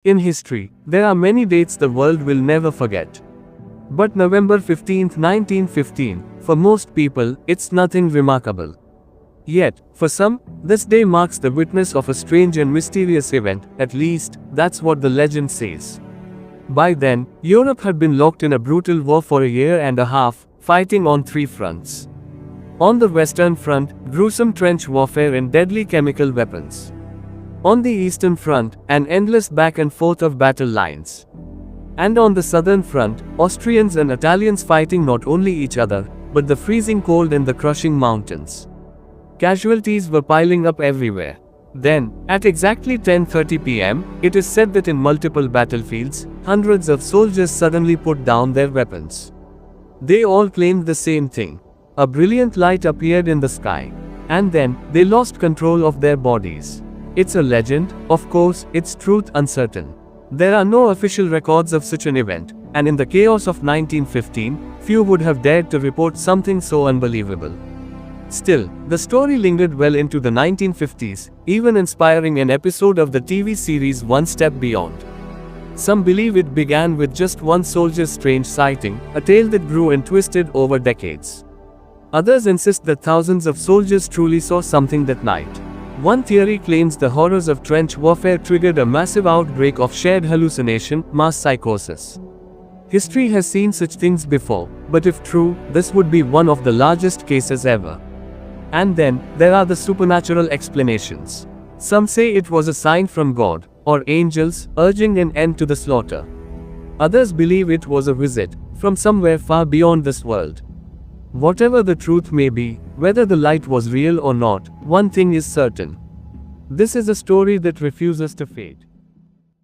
In history, there are many dates the world will never forget. But November 15, 1915, for most people, it's nothing remarkable. Yet, for some, this day marks the witness of a strange and mysterious event, at least, that's what the legend says. By then, Europe had been locked in a brutal war for a year and a half, fighting on three fronts. On the Western Front, gruesome trench warfare and deadly chemical weapons. On the Eastern Front, an endless back and forth of battle lines. And on the Southern Front, Austrians and Italians fighting not only each other, but the freezing cold and the crushing mountains. Casualties were piling up everywhere. Then, at exactly 10:30 p.m., it is said that in multiple battlefields, hundreds of soldiers suddenly put down their weapons. They all claimed the same thing. A brilliant light appeared in the sky. And then, they lost control of their bodies. It's a legend, of course, its truth uncertain. There are no official records of such an event, and in the chaos of 1915, few would have dared to report something so unbelievable. Still, the story lingered well into the 1950s, even inspiring an episode of the TV series One Step Beyond. Some believe it began with just one soldier's strange sighting, a tale that grew and twisted over decades. Others insist that thousands of soldiers truly saw something that night. One theory claims the horrors of trench warfare triggered a massive outbreak of shared hallucination, mass psychosis. History has seen such things before, but if true, this would be one of the largest cases ever. And then, there are the supernatural explanations. Some say it was a sign from God, or angels, urging an end to the slaughter. Others believe it was a visit, from somewhere far beyond this world. Whatever the truth may be, whether the light was real or not, one thing is certain. This is a story that refuses to fade.